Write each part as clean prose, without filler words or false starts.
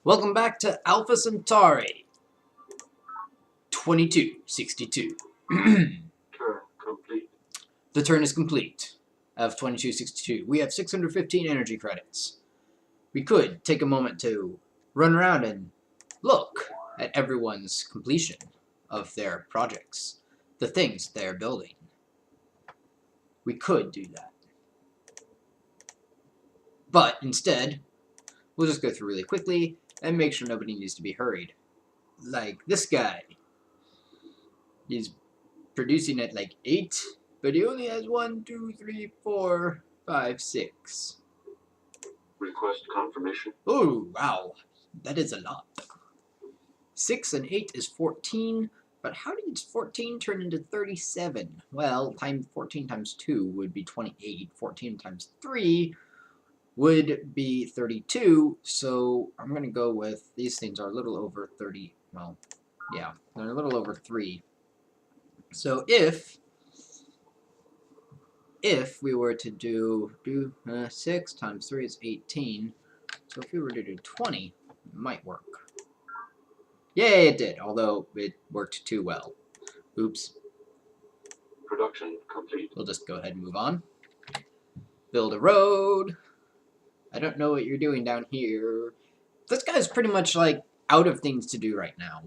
Welcome back to Alpha Centauri 2262. Turn complete. The turn is complete of 2262. We have 615 energy credits. We could take a moment to run around and look at everyone's completion of their projects, the things they're building. We could do that. But instead, we'll just go through really quickly and make sure nobody needs to be hurried. Like this guy. He's producing at like 8, but he only has 1, 2, 3, 4, 5, 6. Request confirmation. Oh, wow. That is a lot. 6 and 8 is 14, but how did 14 turn into 37? Well, 14 times 2 would be 28. 14 times 3 would be 32, so I'm going to go with, these things are a little over 30, well, yeah, they're a little over 3. So if we were to do 6 times 3 is 18, so if we were to do 20, it might work. Yay, it did, although it worked too well. Oops. Production complete. We'll just go ahead and move on. Build a road. I don't know what you're doing down here. This guy's pretty much like out of things to do right now.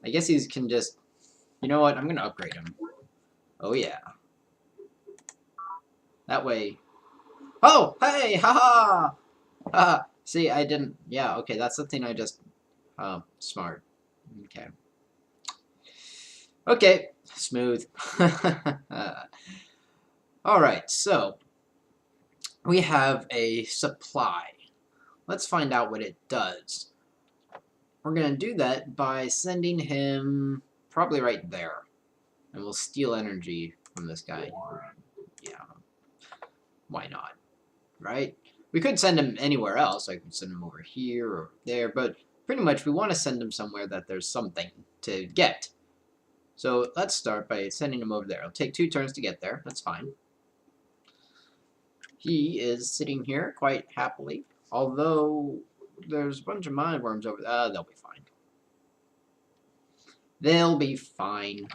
I guess he can just, you know what, I'm going to upgrade him. Oh yeah. That way. Oh, hey, haha! Haha. See, I didn't, yeah, okay, that's the thing I just, smart. Okay. Okay, smooth. Alright, so, we have a supply. Let's find out what it does. We're going to do that by sending him probably right there. And we'll steal energy from this guy. Yeah. Why not? Right? We could send him anywhere else. I could send him over here or there. But pretty much we want to send him somewhere that there's something to get. So let's start by sending him over there. It'll take 2 turns to get there. That's fine. He is sitting here quite happily. Although there's a bunch of mind worms over there. They'll be fine. They'll be fine.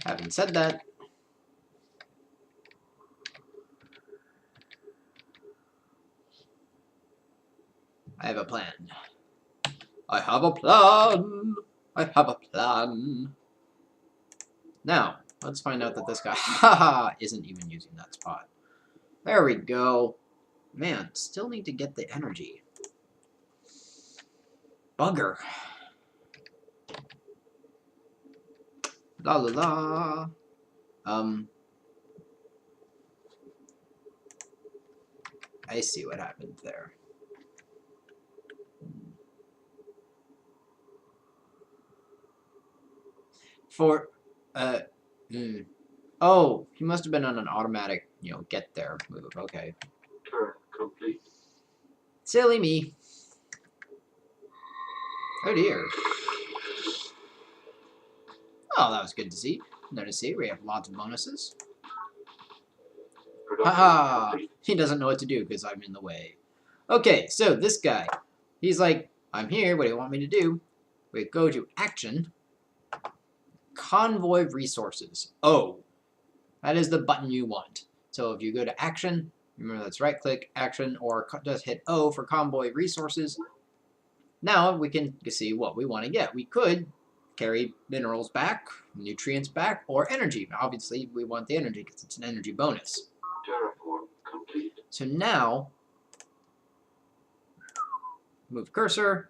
Having said that, I have a plan. I have a plan. I have a plan. Now, let's find out that this guy, haha, isn't even using that spot. There we go. Man, still need to get the energy. Bugger. La la la. I see what happened there. Oh, he must have been on an automatic, get there move. Okay. Turn complete. Silly me. Oh dear. Oh, that was good to see. Notice here we have lots of bonuses. Haha! He doesn't know what to do because I'm in the way. Okay, so this guy, he's like, I'm here, what do you want me to do? We go to action. Convoy resources. Oh, that is the button you want. So if you go to action, remember that's right click, action, or just hit O for convoy resources. Now we can see what we want to get. We could carry minerals back, nutrients back, or energy. Obviously, we want the energy because it's an energy bonus. Terraform complete. So now, move cursor.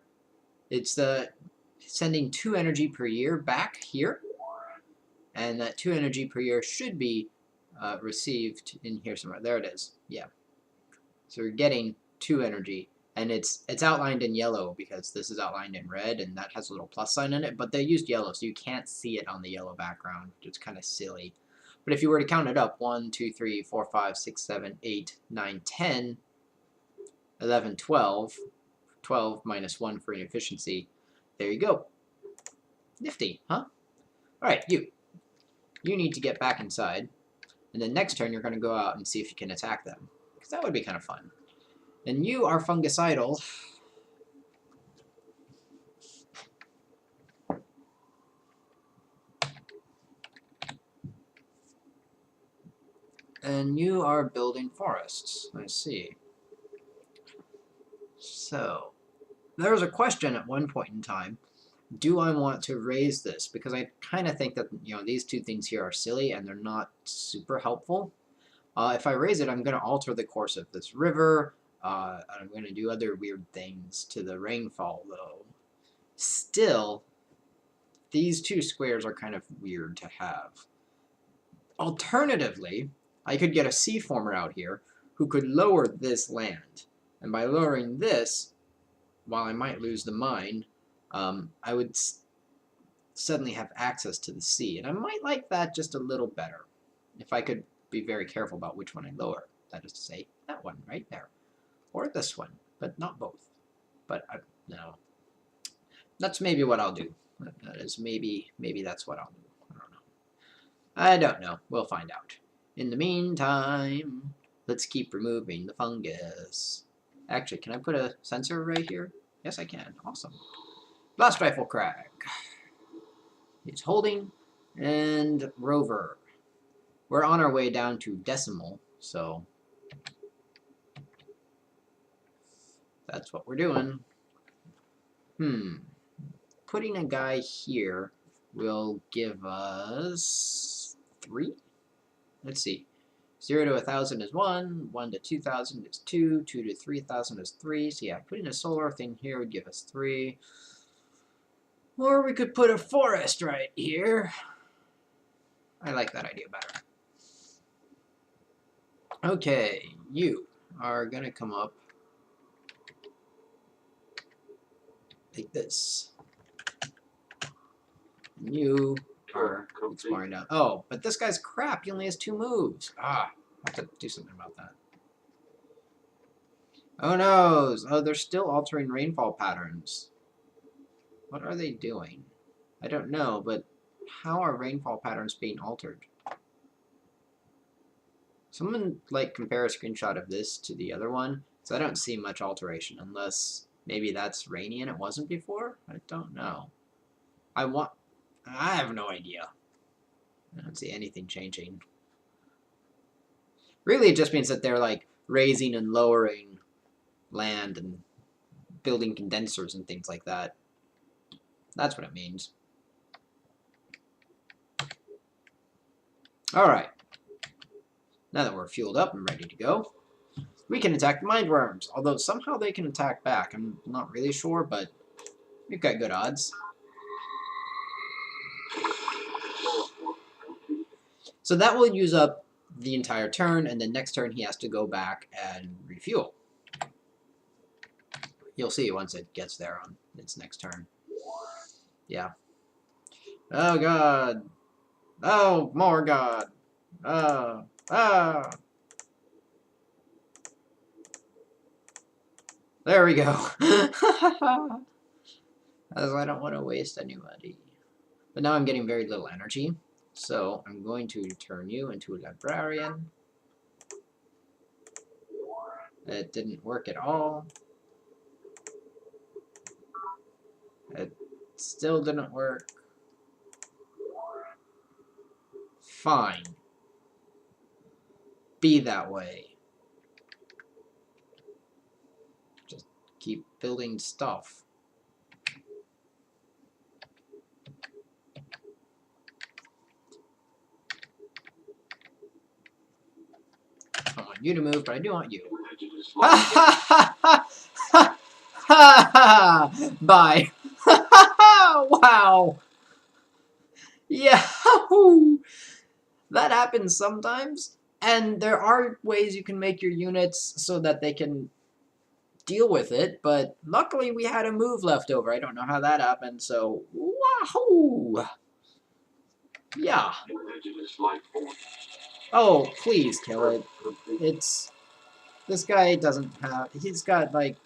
It's the sending 2 energy per year back here. And that 2 energy per year should be received in here somewhere. There it is. Yeah. So we're getting 2 energy. And it's outlined in yellow because this is outlined in red and that has a little plus sign in it. But they used yellow, so you can't see it on the yellow background. It's kind of silly. But if you were to count it up, 1, 2, 3, 4, 5, 6, 7, 8, 9, 10, 11, 12. 12 minus 1 for inefficiency. There you go. Nifty, huh? Alright, you need to get back inside. And then next turn, you're going to go out and see if you can attack them. Because that would be kind of fun. And you are fungicidal. And you are building forests. I see. So, there was a question at one point in time. Do I want to raise this? Because I kind of think that, you know, these two things here are silly and they're not super helpful. If I raise it, I'm going to alter the course of this river. I'm going to do other weird things to the rainfall, though. Still, these two squares are kind of weird to have. Alternatively, I could get a sea former out here who could lower this land. And by lowering this, while I might lose the mine, I would suddenly have access to the sea. And I might like that just a little better if I could be very careful about which one I lower. That is to say, that one right there. Or this one, but not both. But no. That's maybe what I'll do. That is maybe that's what I'll do. I don't know. We'll find out. In the meantime, let's keep removing the fungus. Actually, can I put a sensor right here? Yes, I can. Awesome. Blast rifle crack. It's holding. And rover. We're on our way down to decimal, so that's what we're doing. Putting a guy here will give us 3? Let's see. 0 to 1,000 is 1, 1 to 2,000 is 2, 2 to 3,000 is 3. So yeah, putting a solar thing here would give us 3. Or we could put a forest right here. I like that idea better. Okay, you are going to come up like this. And you are exploring down. Oh, but this guy's crap. He only has 2 moves. I have to do something about that. Oh no! Oh, they're still altering rainfall patterns. What are they doing? I don't know, but how are rainfall patterns being altered? Someone, like, compare a screenshot of this to the other one, so I don't see much alteration, unless maybe that's rainy and it wasn't before? I don't know. I have no idea. I don't see anything changing. Really, it just means that they're, like, raising and lowering land and building condensers and things like that. That's what it means. Alright. Now that we're fueled up and ready to go, we can attack the mind worms. Although somehow they can attack back. I'm not really sure, but we've got good odds. So that will use up the entire turn, and then next turn he has to go back and refuel. You'll see once it gets there on its next turn. Yeah. Oh god. Oh, more god. There we go. As I don't want to waste anybody. But now I'm getting very little energy. So I'm going to turn you into a librarian. It didn't work at all. It still didn't work. Fine. Be that way. Just keep building stuff. I don't want you to move, but I do want you. Ha ha ha ha ha! Bye. Wow. Yahoo! That happens sometimes, and there are ways you can make your units so that they can deal with it, but luckily we had a move left over. I don't know how that happened, so wahoo! Yeah. Oh, please kill it. This guy doesn't have, he's got like,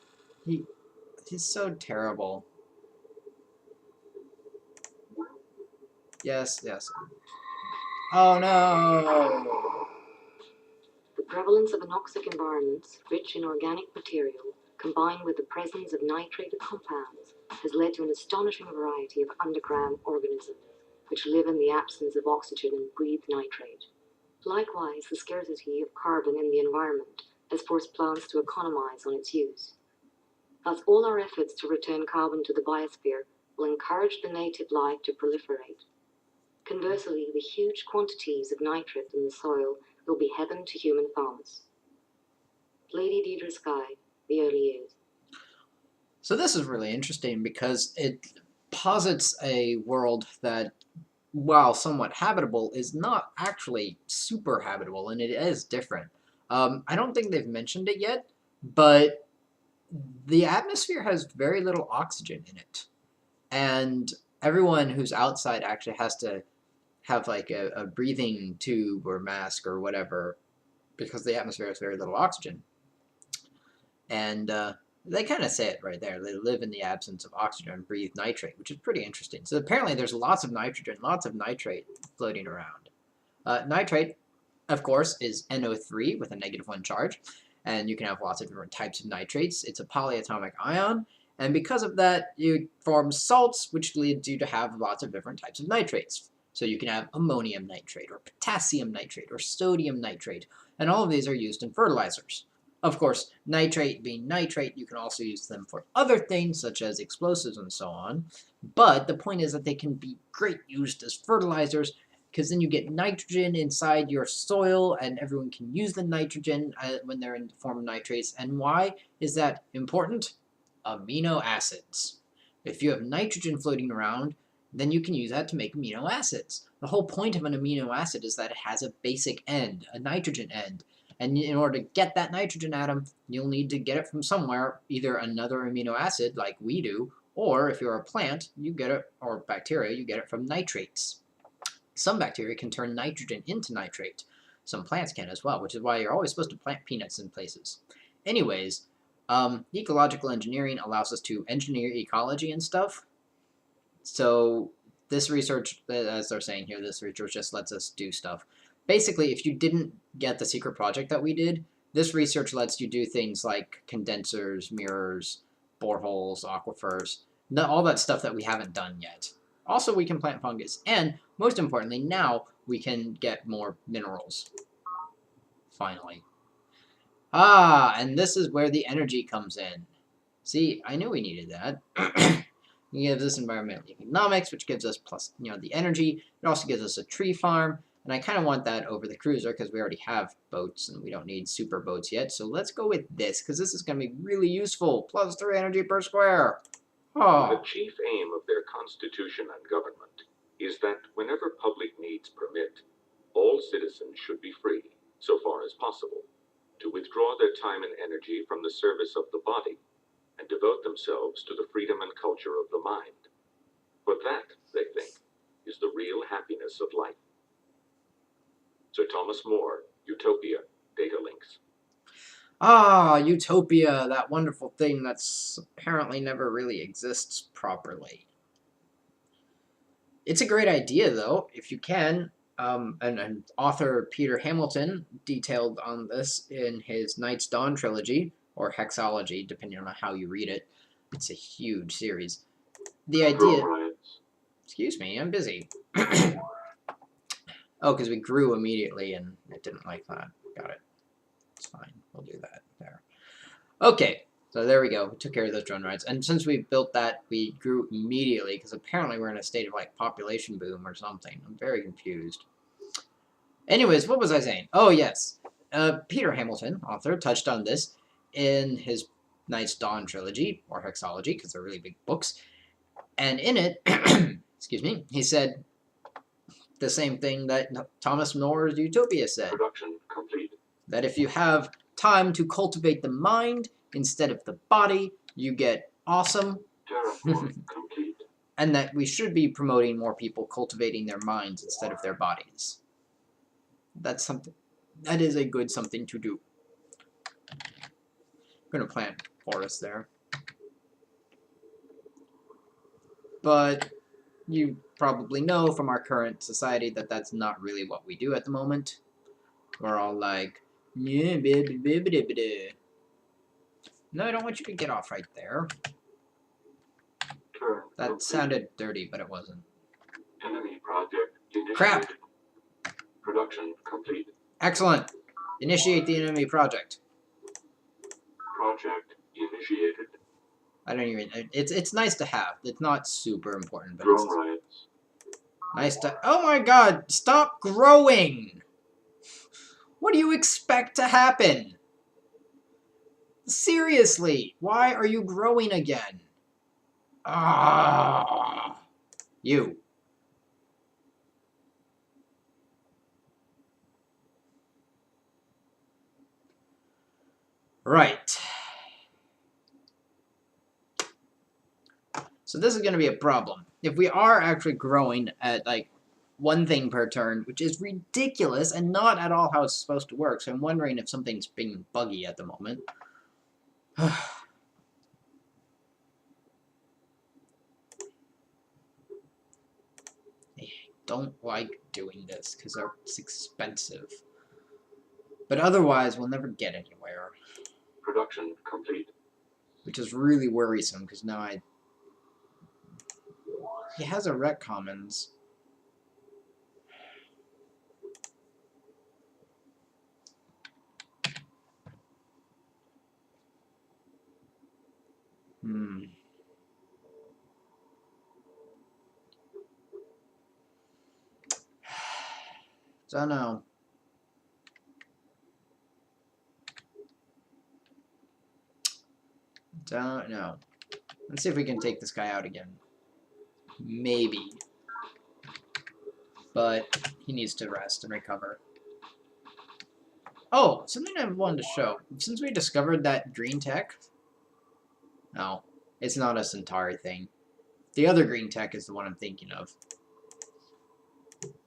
he's so terrible. Yes. Oh no! prevalence of anoxic environments, rich in organic material, combined with the presence of nitrated compounds, has led to an astonishing variety of underground organisms, which live in the absence of oxygen and breathe nitrate. Likewise, the scarcity of carbon in the environment has forced plants to economize on its use. Thus, all our efforts to return carbon to the biosphere will encourage the native life to proliferate. Conversely, the huge quantities of nitrate in the soil will be heaven to human farmers. Lady Deidre Sky, The Early Years. So this is really interesting because it posits a world that, while somewhat habitable, is not actually super habitable, and it is different. I don't think they've mentioned it yet, but the atmosphere has very little oxygen in it. And everyone who's outside actually has to have like a breathing tube or mask or whatever because the atmosphere has very little oxygen. And they kind of say it right there. They live in the absence of oxygen and breathe nitrate, which is pretty interesting. So apparently there's lots of nitrogen, lots of nitrate floating around. Nitrate, of course, is NO3 with a -1 charge. And you can have lots of different types of nitrates. It's a polyatomic ion. And because of that, you form salts, which leads you to have lots of different types of nitrates. So you can have ammonium nitrate, or potassium nitrate, or sodium nitrate. And all of these are used in fertilizers. Of course, nitrate being nitrate, you can also use them for other things, such as explosives and so on. But the point is that they can be great used as fertilizers, because then you get nitrogen inside your soil, and everyone can use the nitrogen when they're in the form of nitrates. And why is that important? Amino acids. If you have nitrogen floating around, then you can use that to make amino acids. The whole point of an amino acid is that it has a basic end, a nitrogen end. And in order to get that nitrogen atom, you'll need to get it from somewhere, either another amino acid like we do, or if you're a plant, you get it, or bacteria, you get it from nitrates. Some bacteria can turn nitrogen into nitrate. Some plants can as well, which is why you're always supposed to plant peanuts in places. Anyways, ecological engineering allows us to engineer ecology and stuff. So this research, as they're saying here, this research just lets us do stuff. Basically, if you didn't get the secret project that we did, this research lets you do things like condensers, mirrors, boreholes, aquifers, all that stuff that we haven't done yet. Also, we can plant fungus, and most importantly, now we can get more minerals. Finally. And this is where the energy comes in. See, I knew we needed that. It gives us environmental economics, which gives us plus, the energy. It also gives us a tree farm, and I kind of want that over the cruiser because we already have boats and we don't need super boats yet. So let's go with this because this is going to be really useful. +3 energy per square. The chief aim of their constitution and government is that whenever public needs permit, all citizens should be free, so far as possible, to withdraw their time and energy from the service of the body and devote themselves to the freedom and culture of the mind. For that, they think, is the real happiness of life. Sir Thomas More, Utopia, Data Links. Utopia, that wonderful thing that's apparently never really exists properly. It's a great idea, though, if you can. And author Peter Hamilton detailed on this in his Night's Dawn trilogy, or Hexology, depending on how you read it. It's a huge series. The idea... Excuse me, I'm busy. Oh, because we grew immediately, and it didn't like that. Got it. It's fine. We'll do that there. Okay, so there we go. We took care of those drone rides. And since we built that, we grew immediately, because apparently we're in a state of, like, population boom or something. I'm very confused. Anyways, what was I saying? Oh, yes. Peter Hamilton, author, touched on this in his Night's Dawn trilogy, or Hexology, because they're really big books. And in it, excuse me, he said the same thing that Thomas More's Utopia said. Production complete. That if you have time to cultivate the mind instead of the body, you get awesome. Terraform complete. And that we should be promoting more people cultivating their minds instead of their bodies. That's something. That is a good something to do. I'm going to plant forests there. But you probably know from our current society that that's not really what we do at the moment. We're all like, Yeah, blah, blah, blah, blah, blah. No, I don't want you to get off right there. Turn That complete. sounded dirty, but it wasn't. Enemy project initiated. Crap! Production complete. Excellent. Initiate the enemy project. Project initiated. I don't even. It's nice to have. It's not super important, but Drone it's riots. nice to. Oh my God! Stop growing. What do you expect to happen? Seriously, why are you growing again? Ah, you. Right. So this is going to be a problem. If we are actually growing at like one thing per turn, which is ridiculous and not at all how it's supposed to work, so I'm wondering if something's being buggy at the moment. I don't like doing this because it's expensive. But otherwise, we'll never get anywhere. Production complete. Which is really worrisome because now he has a rec commons. Don't know. Don't know. Let's see if we can take this guy out again. Maybe. But he needs to rest and recover. Oh, something I wanted to show. Since we discovered that green tech... No, it's not a Centauri thing. The other green tech is the one I'm thinking of.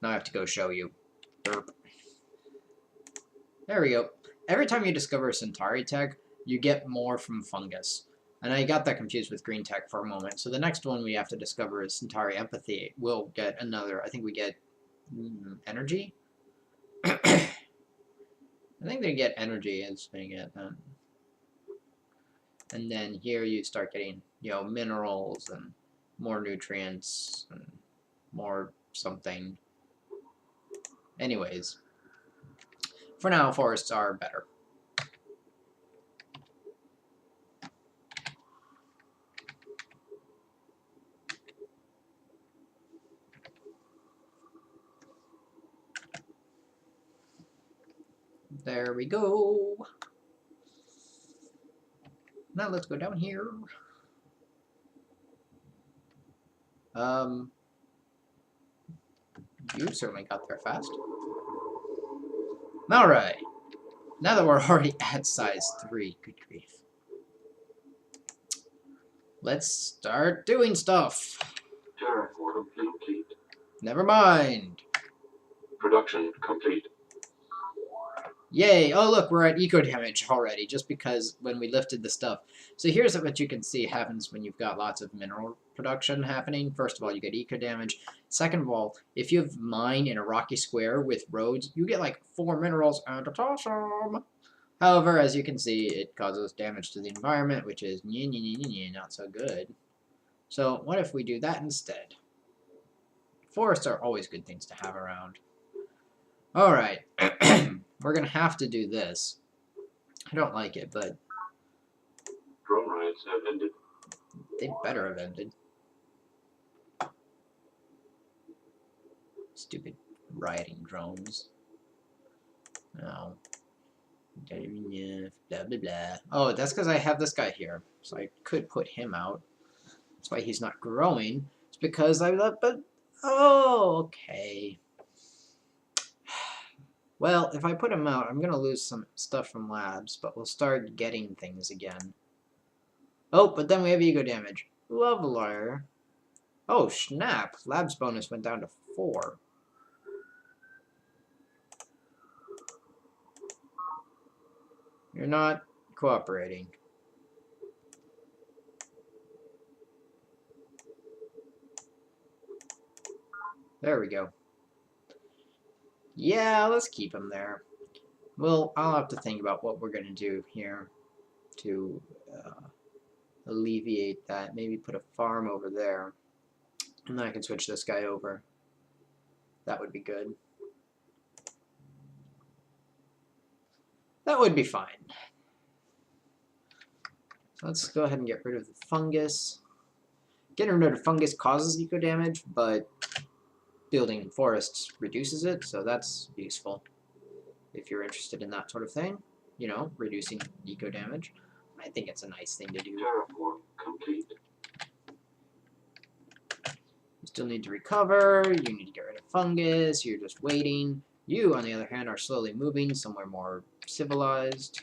Now I have to go show you. Derp. There we go. Every time you discover a Centauri tech, you get more from fungus. And I got that confused with green tech for a moment. So the next one we have to discover is Centauri empathy. We'll get another, I think we get energy? I think they get energy as they get them. And then here you start getting, minerals and more nutrients and more something. Anyways, for now, forests are better. There we go. Now let's go down here. You certainly got there fast. Alright. Now that we're already at size 3, good grief. Let's start doing stuff. Terraform complete. Never mind. Production complete. Yay! Oh look, we're at eco damage already, just because when we lifted the stuff. So here's what you can see happens when you've got lots of mineral production happening. First of all, you get eco damage. Second of all, if you have mine in a rocky square with roads, you get like 4 minerals, and it's awesome! However, as you can see, it causes damage to the environment, which is not so good. So what if we do that instead? Forests are always good things to have around. Alright. We're going to have to do this. I don't like it, but... Drone riots have ended. They better have ended. Stupid rioting drones. No. Blah, blah, blah. Oh, that's because I have this guy here. So I could put him out. That's why he's not growing. It's because I love... But... Oh, okay. Well, if I put him out, I'm going to lose some stuff from labs, but we'll start getting things again. Oh, but then we have ego damage. Lovely. Oh, snap. Labs bonus went down to 4. You're not cooperating. There we go. Yeah, let's keep him there. Well, I'll have to think about what we're going to do here to alleviate that. Maybe put a farm over there. And then I can switch this guy over. That would be good. That would be fine. So let's go ahead and get rid of the fungus. Getting rid of fungus causes eco damage, but building forests reduces it, so that's useful. If you're interested in that sort of thing, you know, reducing eco damage. I think it's a nice thing to do. Terraform complete. You still need to recover, you need to get rid of fungus, you're just waiting. You, on the other hand, are slowly moving somewhere more civilized.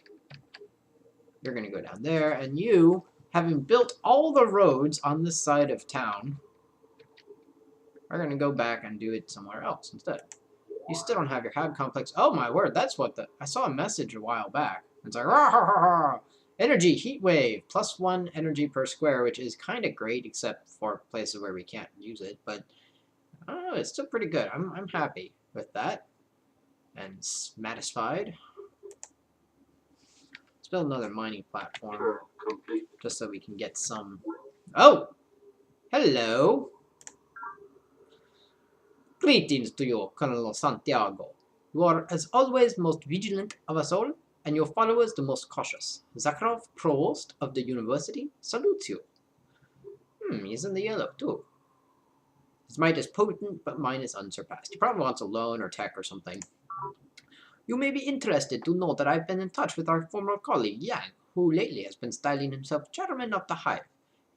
You're going to go down there, and you, having built all the roads on this side of town, are going to go back and do it somewhere else instead. You still don't have your hab complex. Oh my word, that's what the... I saw a message a while back. It's like, rah, rah, rah, rah. Energy, heat wave, +1 energy per square, which is kind of great, except for places where we can't use it. But, I don't know, it's still pretty good. I'm happy with that. And satisfied. Let's build another mining platform. Complete. Just so we can get some... Oh! Hello! Greetings to you, Colonel Santiago. You are, as always, most vigilant of us all, and your followers the most cautious. Zakharov, provost of the university, salutes you. He's in the yellow, too. His might is potent, but mine is unsurpassed. He probably wants a loan or tech or something. You may be interested to know that I've been in touch with our former colleague, Yang, who lately has been styling himself chairman of the Hive.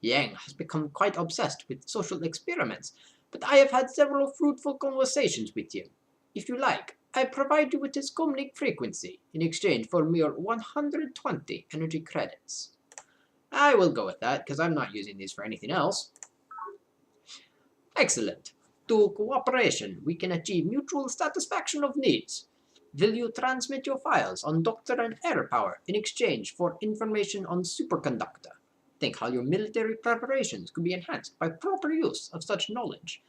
Yang has become quite obsessed with social experiments, but I have had several fruitful conversations with him. If you like, I provide you with his comlink frequency in exchange for mere 120 energy credits. I will go with that, because I'm not using these for anything else. Excellent. Through cooperation, we can achieve mutual satisfaction of needs. Will you transmit your files on Doctor and Air Power in exchange for information on superconductor? Think how your military preparations could be enhanced by proper use of such knowledge.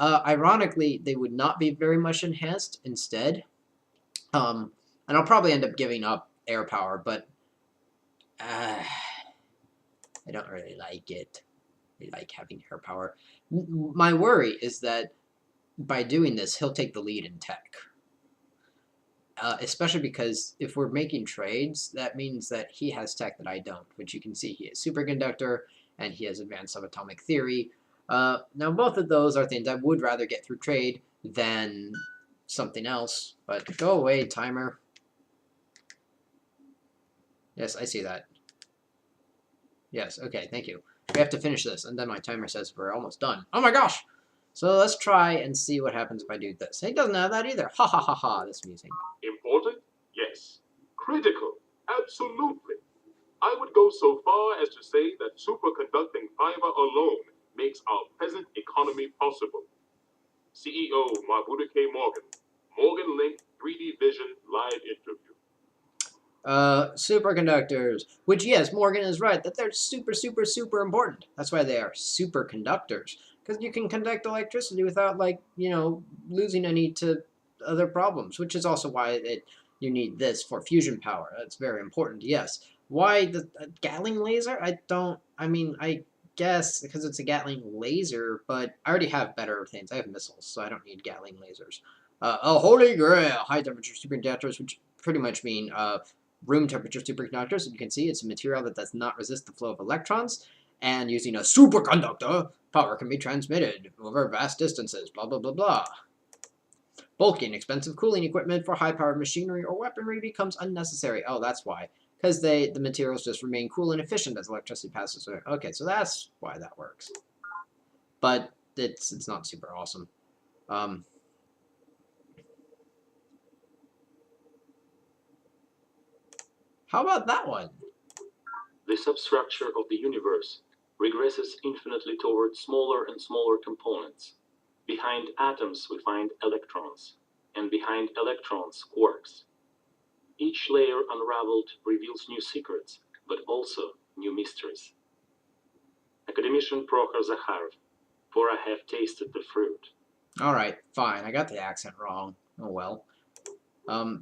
Ironically, they would not be very much enhanced instead. And I'll probably end up giving up air power, but I don't really like it. I like having air power. My worry is that by doing this, he'll take the lead in tech. Especially because if we're making trades, that means that he has tech that I don't, which you can see he has superconductor and he has advanced subatomic theory. Now both of those are things I would rather get through trade than something else, but go away, timer. Yes, I see that. Yes, okay, thank you. We have to finish this, and then my timer says we're almost done. Oh my gosh! So let's try and see what happens if I do this. He doesn't have that either. Ha ha ha ha, this amusing. Important? Yes. Critical? Absolutely. I would go so far as to say that superconducting fiber alone makes our present economy possible. CEO Mabudu K. Morgan. Morgan Link 3D Vision live interview. Superconductors. Which, yes, Morgan is right, that they're super, super, super important. That's why they are superconductors. Because you can conduct electricity without, like, you know, losing any to other problems. Which is also why you need this for fusion power. That's very important, yes. Why the Gatling laser? I guess because it's a Gatling laser, but I already have better things. I have missiles, so I don't need Gatling lasers. A holy grail, high temperature superconductors, which pretty much mean room temperature superconductors. You can see it's a material that does not resist the flow of electrons, and using a superconductor, power can be transmitted over vast distances, blah, blah, blah, blah. Bulky and expensive cooling equipment for high-powered machinery or weaponry becomes unnecessary. Oh, that's why. Because the materials just remain cool and efficient as electricity passes through. Okay, so that's why that works. But it's not super awesome. How about that one? The substructure of the universe regresses infinitely toward smaller and smaller components. Behind atoms we find electrons, and behind electrons quarks. Each layer unraveled reveals new secrets, but also new mysteries. Academician Prokhor Zakharov, for I have tasted the fruit. Alright, fine. I got the accent wrong. Oh well.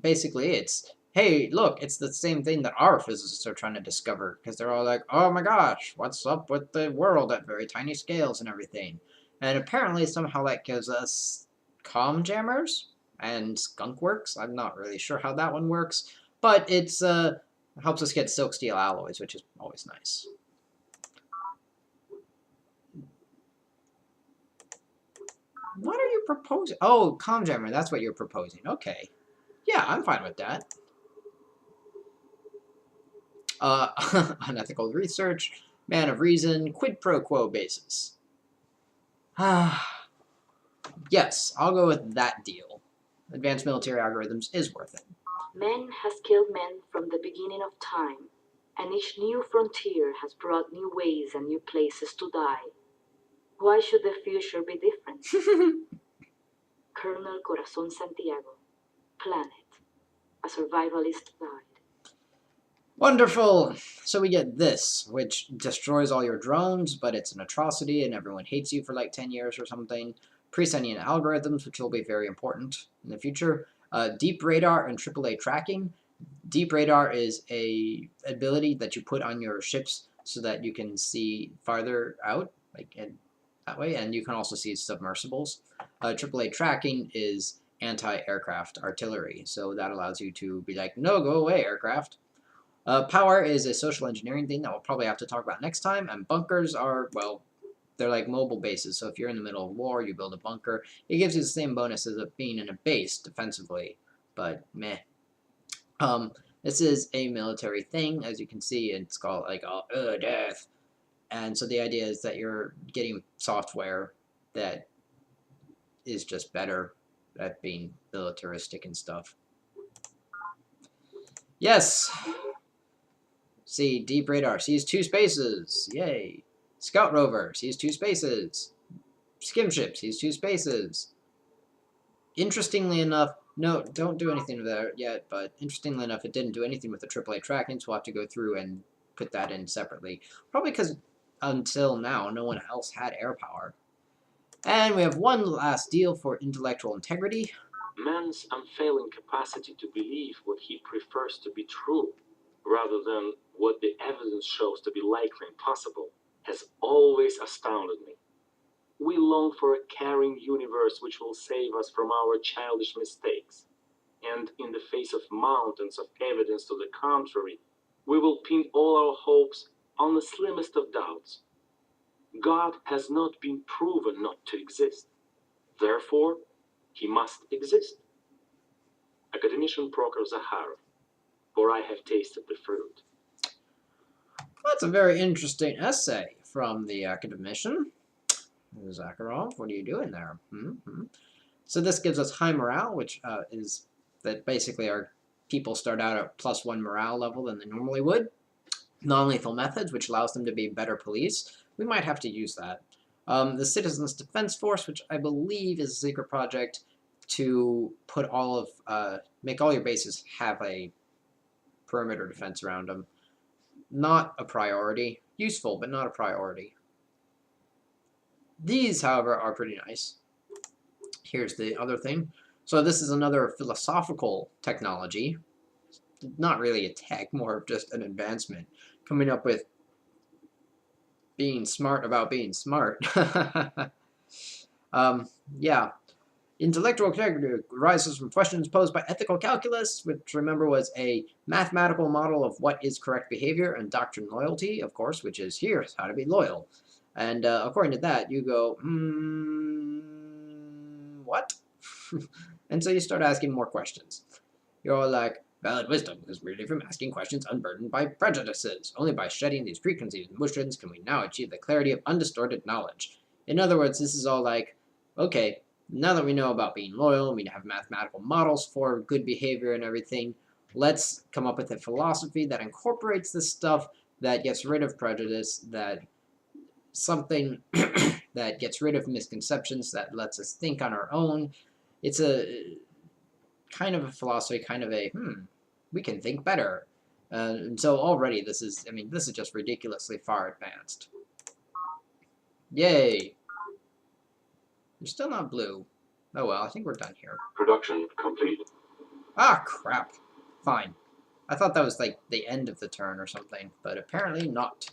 Basically, it's hey, look, it's the same thing that our physicists are trying to discover, because they're all like, oh my gosh, what's up with the world at very tiny scales and everything? And apparently somehow that gives us comm jammers and skunk works. I'm not really sure how that one works, but it's helps us get silk steel alloys, which is always nice. What are you proposing? Oh, comm jammer, that's what you're proposing. Okay. Yeah, I'm fine with that. Unethical research, man of reason, quid pro quo basis. Yes, I'll go with that deal. Advanced military algorithms is worth it. Man has killed men from the beginning of time, and each new frontier has brought new ways and new places to die. Why should the future be different? Colonel Corazon Santiago, Planet. A survivalist died. Wonderful! So we get this, which destroys all your drones, but it's an atrocity and everyone hates you for like 10 years or something. Pre-sentient algorithms, which will be very important in the future. Deep radar and AAA tracking. Deep radar is a ability that you put on your ships so that you can see farther out, like that way, and you can also see submersibles. AAA tracking is anti-aircraft artillery, so that allows you to be like, no, go away, aircraft. Power is a social engineering thing that we'll probably have to talk about next time, and bunkers are, well, they're like mobile bases, so if you're in the middle of war, you build a bunker. It gives you the same bonus as being in a base defensively, but meh. This is a military thing, as you can see, it's called like, death. And so the idea is that you're getting software that is just better at being militaristic and stuff. Yes! See, deep radar sees 2 spaces. Yay. Scout rover sees 2 spaces. Skim ship sees 2 spaces. Interestingly enough, no, don't do anything with that yet, but interestingly enough, it didn't do anything with the AAA tracking, so we'll have to go through and put that in separately. Probably because until now, no one else had air power. And we have one last deal for intellectual integrity. Man's unfailing capacity to believe what he prefers to be true, rather than what the evidence shows to be likely and possible, has always astounded me. We long for a caring universe which will save us from our childish mistakes, and in the face of mountains of evidence to the contrary, we will pin all our hopes on the slimmest of doubts. God has not been proven not to exist. Therefore, he must exist. Academician Prokhor Zakharov, for I have tasted the fruit. That's a very interesting essay from the academician. Zakharov, what are you doing there? So this gives us high morale, which is that basically our people start out at +1 morale level than they normally would. Non-lethal methods, which allows them to be better police. We might have to use that. The Citizens Defense Force, which I believe is a secret project to put all of, make all your bases have a perimeter defense around them. Not a priority. Useful, but not a priority. These, however, are pretty nice. Here's the other thing. So this is another philosophical technology. Not really a tech, more of just an advancement. Coming up with being smart about being smart. Yeah. Intellectual integrity arises from questions posed by ethical calculus, which, remember, was a mathematical model of what is correct behavior, and doctrine loyalty, of course, which is here's how to be loyal. And according to that, you go, what? And so you start asking more questions. You're like, valid wisdom is merely from asking questions unburdened by prejudices. Only by shedding these preconceived notions can we now achieve the clarity of undistorted knowledge. In other words, this is all like, okay, now that we know about being loyal, we have mathematical models for good behavior and everything, let's come up with a philosophy that incorporates this stuff, that gets rid of prejudice, that something that gets rid of misconceptions, that lets us think on our own. It's a kind of a philosophy, kind of a, we can think better. And so already this is just ridiculously far advanced. Yay! You're still not blue. Oh well, I think we're done here. Production complete. Ah, crap. Fine. I thought that was like the end of the turn or something, but apparently not.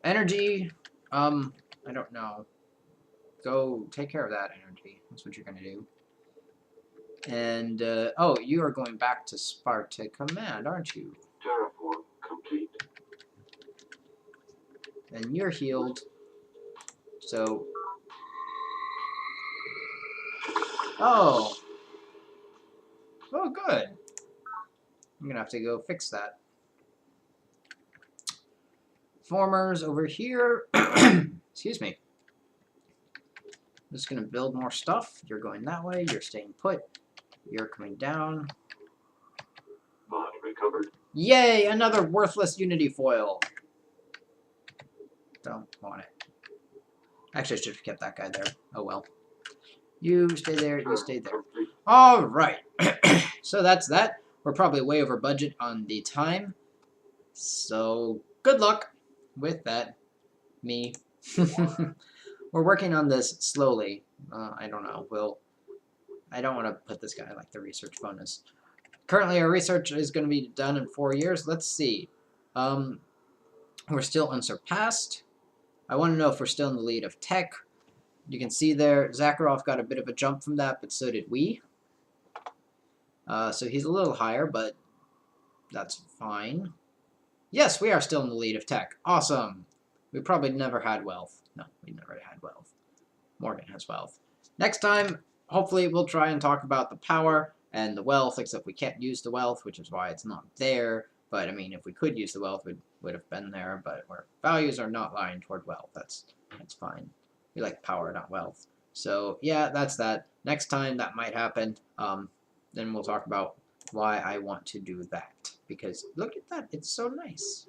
Energy, I don't know. Go take care of that energy. That's what you're gonna do. And, oh, you are going back to Sparta Command, aren't you? Terraform complete. And you're healed. So... Oh! Oh, good. I'm gonna have to go fix that. Formers over here. Excuse me. I'm just gonna build more stuff. You're going that way. You're staying put. You're coming down. Mod recovered. Yay! Another worthless Unity foil. Don't want it. Actually, I should have kept that guy there. Oh well. You stay there. You stay there. Complete. All right. So that's that. We're probably way over budget on the time. So good luck with that. Me. We're working on this slowly. I don't know. I don't want to put this guy like the research bonus. Currently, our research is going to be done in 4 years. Let's see. We're still unsurpassed. I want to know if we're still in the lead of tech. You can see there, Zakharov got a bit of a jump from that, but so did we. So he's a little higher, but that's fine. Yes, we are still in the lead of tech. Awesome. We probably never had wealth. No, we never had wealth. Morgan has wealth. Next time, hopefully, we'll try and talk about the power and the wealth, except we can't use the wealth, which is why it's not there. But, I mean, if we could use the wealth, it would have been there. But our values are not lying toward wealth. That's fine. We like power, not wealth. So, yeah, that's that. Next time that might happen, then we'll talk about why I want to do that. Because, look at that. It's so nice.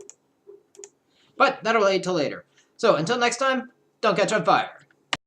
But that'll wait till later. So, until next time, don't catch on fire.